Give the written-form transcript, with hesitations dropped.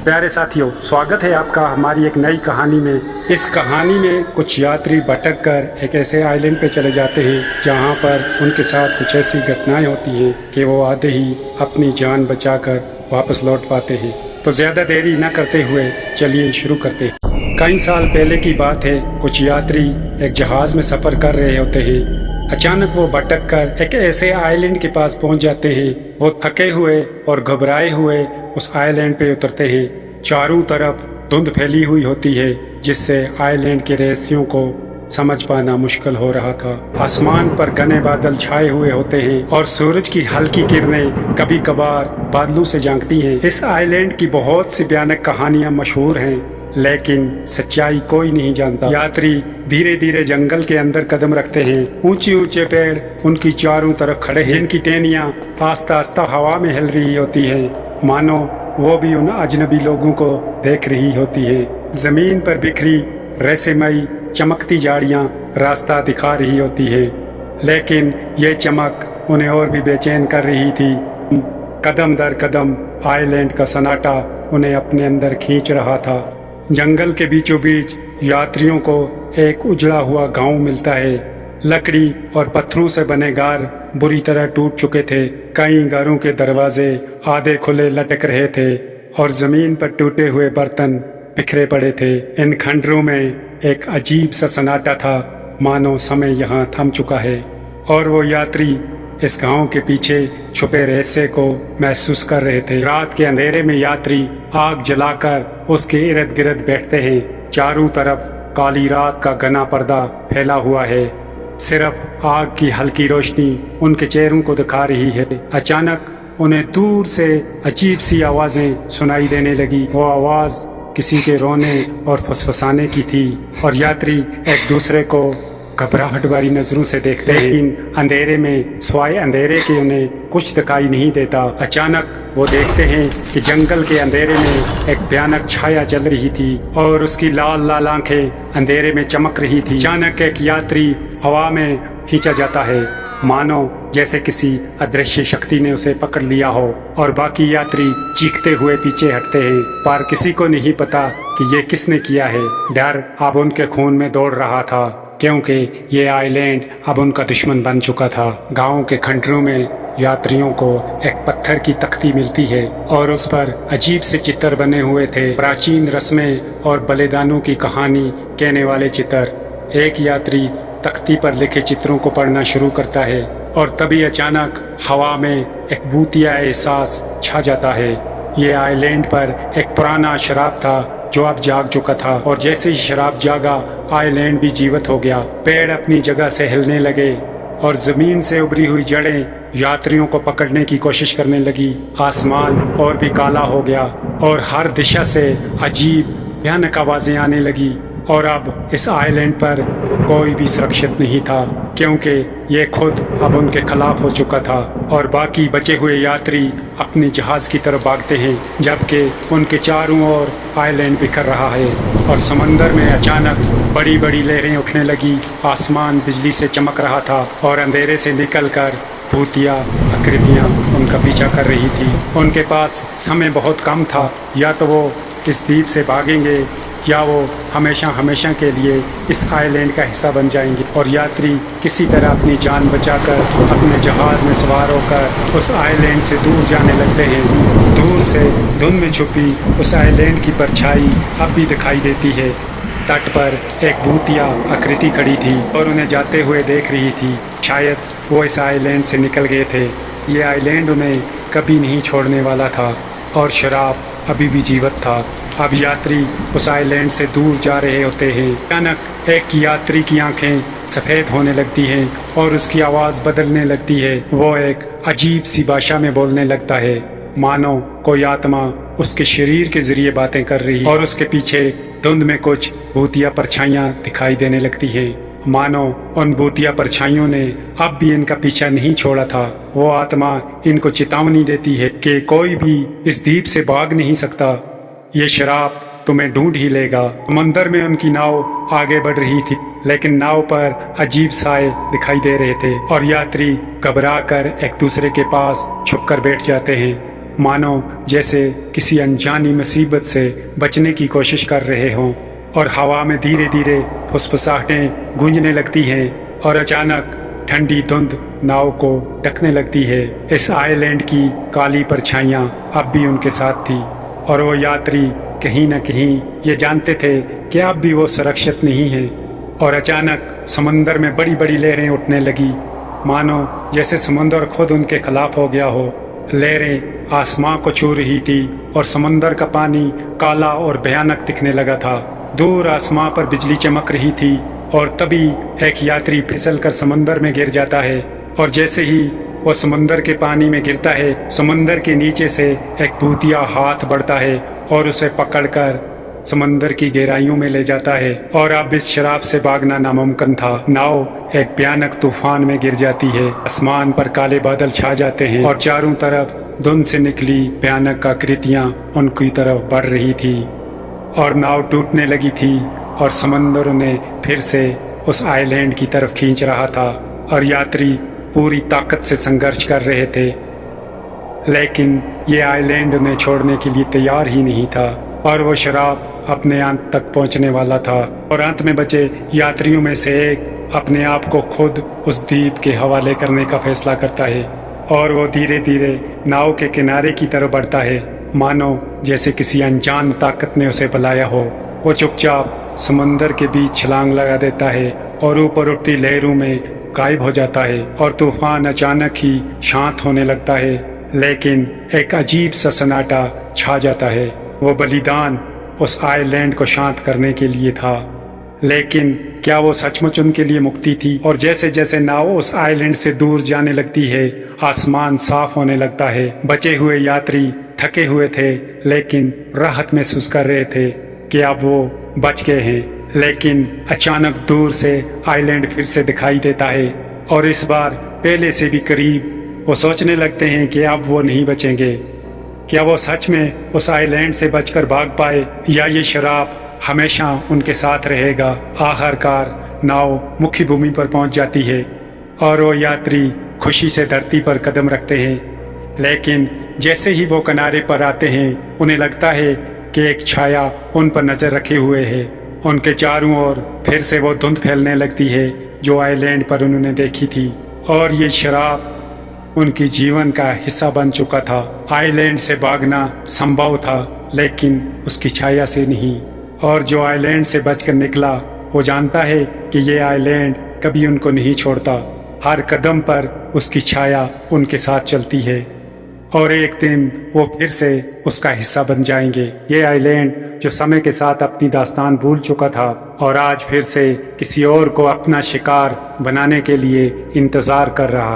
प्यारे साथियों, स्वागत है आपका हमारी एक नई कहानी में। इस कहानी में कुछ यात्री भटक कर एक ऐसे आइलैंड पे चले जाते हैं जहां पर उनके साथ कुछ ऐसी घटनाएं होती हैं कि वो आधे ही अपनी जान बचाकर वापस लौट पाते हैं। तो ज़्यादा देरी न करते हुए चलिए शुरू करते हैं। कई साल पहले की बात है, कुछ यात्री एक जहाज़ में सफ़र कर रहे होते हैं। अचानक वो भटक कर एक ऐसे आइलैंड के पास पहुंच जाते हैं। वो थके हुए और घबराए हुए उस आइलैंड पे उतरते हैं। चारों तरफ धुंध फैली हुई होती है, जिससे आइलैंड के रहस्यों को समझ पाना मुश्किल हो रहा था। आसमान पर घने बादल छाए हुए होते हैं और सूरज की हल्की किरणें कभी कभार बादलों से झांकती हैं। इस आइलैंड की बहुत सी भयानक कहानियां मशहूर हैं, लेकिन सच्चाई कोई नहीं जानता। यात्री धीरे धीरे जंगल के अंदर कदम रखते हैं। ऊंचे ऊंचे पेड़ उनकी चारों तरफ खड़े हैं, जिनकी टहनियां आस्ता आस्ता हवा में हिल रही होती हैं, मानो वो भी उन अजनबी लोगों को देख रही होती है। जमीन पर बिखरी रहस्यमयी चमकती झाड़ियां रास्ता दिखा रही होती है, लेकिन ये चमक उन्हें और भी बेचैन कर रही थी। कदम दर कदम आइलैंड का सन्नाटा उन्हें अपने अंदर खींच रहा था। जंगल के बीचों बीच यात्रियों को एक उजड़ा हुआ गांव मिलता है। लकड़ी और पत्थरों से बने घर बुरी तरह टूट चुके थे। कई घरों के दरवाजे आधे खुले लटक रहे थे और जमीन पर टूटे हुए बर्तन बिखरे पड़े थे। इन खंडरों में एक अजीब सा सन्नाटा था, मानो समय यहाँ थम चुका है। और वो यात्री इस गांव के पीछे छुपे रहस्य को महसूस कर रहे थे। रात के अंधेरे में यात्री आग जलाकर उसके इर्द गिर्द बैठते हैं। चारों तरफ काली राख का घना पर्दा फैला हुआ है। सिर्फ आग की हल्की रोशनी उनके चेहरों को दिखा रही है। अचानक उन्हें दूर से अजीब सी आवाजें सुनाई देने लगी। वो आवाज किसी के रोने और फुसफुसाने की थी और यात्री एक दूसरे को घबराहट भरी नजरों से देखते हैं। लेकिन अंधेरे में स्वाय अंधेरे के उन्हें कुछ दिखाई नहीं देता। अचानक वो देखते हैं कि जंगल के अंधेरे में एक भयानक छाया जल रही थी और उसकी लाल लाल आंखें अंधेरे में चमक रही थी। अचानक एक यात्री हवा में खींचा जाता है, मानो जैसे किसी अदृश्य शक्ति ने उसे पकड़ लिया हो, और बाकी यात्री चीखते हुए पीछे हटते हैं, पर किसी को नहीं पता कि ये किसने किया है। डर अब उनके खून में दौड़ रहा था, क्योंकि ये आइलैंड अब उनका दुश्मन बन चुका था। गांव के खंडरों में यात्रियों को एक पत्थर की तख्ती मिलती है और उस पर अजीब से चित्र बने हुए थे, प्राचीन रस्में और बलिदानों की कहानी कहने वाले चित्र। एक यात्री तख्ती पर लिखे चित्रों को पढ़ना शुरू करता है और तभी अचानक हवा में एक भूतिया एहसास छा जाता है। ये आइलैंड पर एक पुराना शराब था जो अब जाग चुका था, और जैसे ही शराब जागा आइलैंड भी जीवित हो गया। पेड़ अपनी जगह से हिलने लगे और जमीन से उभरी हुई जड़ें यात्रियों को पकड़ने की कोशिश करने लगी। आसमान और भी काला हो गया और हर दिशा से अजीब भयानक आवाजें आने लगी। और अब इस आइलैंड पर कोई भी सुरक्षित नहीं था, क्योंकि ये खुद अब उनके खिलाफ हो चुका था। और बाकी बचे हुए यात्री अपनी जहाज की तरफ भागते हैं, जबकि उनके चारों ओर आइलैंड बिखर रहा है और समंदर में अचानक बड़ी बड़ी लहरें उठने लगी। आसमान बिजली से चमक रहा था और अंधेरे से निकलकर भूतिया आकृतियां उनका पीछा कर रही थी। उनके पास समय बहुत कम था, या तो वो इस द्वीप से भागेंगे या वो हमेशा हमेशा के लिए इस आइलैंड का हिस्सा बन जाएंगे। और यात्री किसी तरह अपनी जान बचाकर अपने जहाज में सवार होकर उस आइलैंड से दूर जाने लगते हैं। दूर से धुंध में छुपी उस आइलैंड की परछाई अब भी दिखाई देती है। तट पर एक भूतिया आकृति खड़ी थी और उन्हें जाते हुए देख रही थी। शायद वो इस आइलैंड से निकल गए थे। ये आइलैंड उन्हें कभी नहीं छोड़ने वाला था और शराब अभी भी जीवित था। अब यात्री उस आइलैंड से दूर जा रहे होते हैं। अचानक एक यात्री की आंखें सफ़ेद होने लगती हैं और उसकी आवाज़ बदलने लगती है। वो एक अजीब सी भाषा में बोलने लगता है, मानो कोई आत्मा उसके शरीर के जरिए बातें कर रही है। और उसके पीछे धुंध में कुछ भूतिया परछाइयाँ दिखाई देने लगती है, मानो उन भूतिया परछाइयों ने अब भी इनका पीछा नहीं छोड़ा था। वो आत्मा इनको चेतावनी देती है कि कोई भी इस द्वीप से भाग नहीं सकता, ये शराब तुम्हें ढूंढ ही लेगा। समंदर में उनकी नाव आगे बढ़ रही थी, लेकिन नाव पर अजीब साए दिखाई दे रहे थे और यात्री घबरा कर एक दूसरे के पास छुपकर बैठ जाते हैं। मानो जैसे किसी अनजानी मुसीबत से बचने की कोशिश कर रहे हों। और हवा में धीरे धीरे फुसफुसाहटें गूंजने लगती हैं और अचानक ठंडी धुंध नाव को ढकने लगती है। इस आइलैंड की काली परछाइयाँ अब भी उनके साथ थी और वो यात्री कहीं न कहीं ये जानते थे कि अब भी वो सुरक्षित नहीं है। और अचानक समंदर में बड़ी बड़ी लहरें उठने लगी, मानो जैसे समुंदर खुद उनके खिलाफ हो गया हो। लहरें आसमां को छू रही थी और समंदर का पानी काला और भयानक दिखने लगा था। दूर आसमां पर बिजली चमक रही थी और तभी एक यात्री फिसल कर समंदर में गिर जाता है। और जैसे ही वो समंदर के पानी में गिरता है, समंदर के नीचे से एक भूतिया हाथ बढ़ता है और उसे पकड़कर समंदर की गहराइयों में ले जाता है। और अब इस शराब से भागना नामुमकिन था। नाव एक भयानक तूफान में गिर जाती है। आसमान पर काले बादल छा जाते हैं और चारों तरफ धुंध से निकली भयानक आकृतियां उनकी तरफ बढ़ रही थी और नाव टूटने लगी थी और समंदर उन्हें फिर से उस आइलैंड की तरफ खींच रहा था। और यात्री पूरी ताकत से संघर्ष कर रहे थे, लेकिन ये आइलैंड उन्हें छोड़ने के लिए तैयार ही नहीं था और वो शराब अपने अंत तक पहुंचने वाला था। और अंत में बचे यात्रियों में से एक अपने आप को खुद उस द्वीप के हवाले करने का फैसला करता है और वो धीरे धीरे नाव के किनारे की तरफ बढ़ता है, मानो जैसे किसी अनजान ताकत ने उसे बुलाया हो। वो चुपचाप समंदर के बीच छलांग लगा देता है और ऊपर उठती लहरों में गायब हो जाता है और तूफान अचानक ही शांत होने लगता है। लेकिन एक अजीब सा सन्नाटा छा जाता है। वो बलिदान उस आइलैंड को शांत करने के लिए था, लेकिन क्या वो सचमुच उनके लिए मुक्ति थी? और जैसे जैसे नाव उस आइलैंड से दूर जाने लगती है, आसमान साफ होने लगता है। बचे हुए यात्री थके हुए थे, लेकिन राहत महसूस कर रहे थे कि अब वो बच गए हैं। लेकिन अचानक दूर से आइलैंड फिर से दिखाई देता है और इस बार पहले से भी करीब। वो सोचने लगते हैं कि अब वो नहीं बचेंगे। क्या वो सच में उस आइलैंड से बचकर भाग पाए या ये शराब हमेशा उनके साथ रहेगा? आखिरकार नाव मुख्य भूमि पर पहुंच जाती है और वो यात्री खुशी से धरती पर कदम रखते हैं। लेकिन जैसे ही वो किनारे पर आते हैं, उन्हें लगता है कि एक छाया उन पर नजर रखे हुए है। उनके चारों ओर फिर से वो धुंध फैलने लगती है जो आइलैंड पर उन्होंने देखी थी और ये शराब उनकी जीवन का हिस्सा बन चुका था। आइलैंड से भागना संभव था, लेकिन उसकी छाया से नहीं। और जो आइलैंड से बचकर निकला, वो जानता है कि ये आइलैंड कभी उनको नहीं छोड़ता। हर कदम पर उसकी छाया उनके साथ चलती है और एक दिन वो फिर से उसका हिस्सा बन जाएंगे। ये आइलैंड जो समय के साथ अपनी दास्तान भूल चुका था और आज फिर से किसी और को अपना शिकार बनाने के लिए इंतजार कर रहा।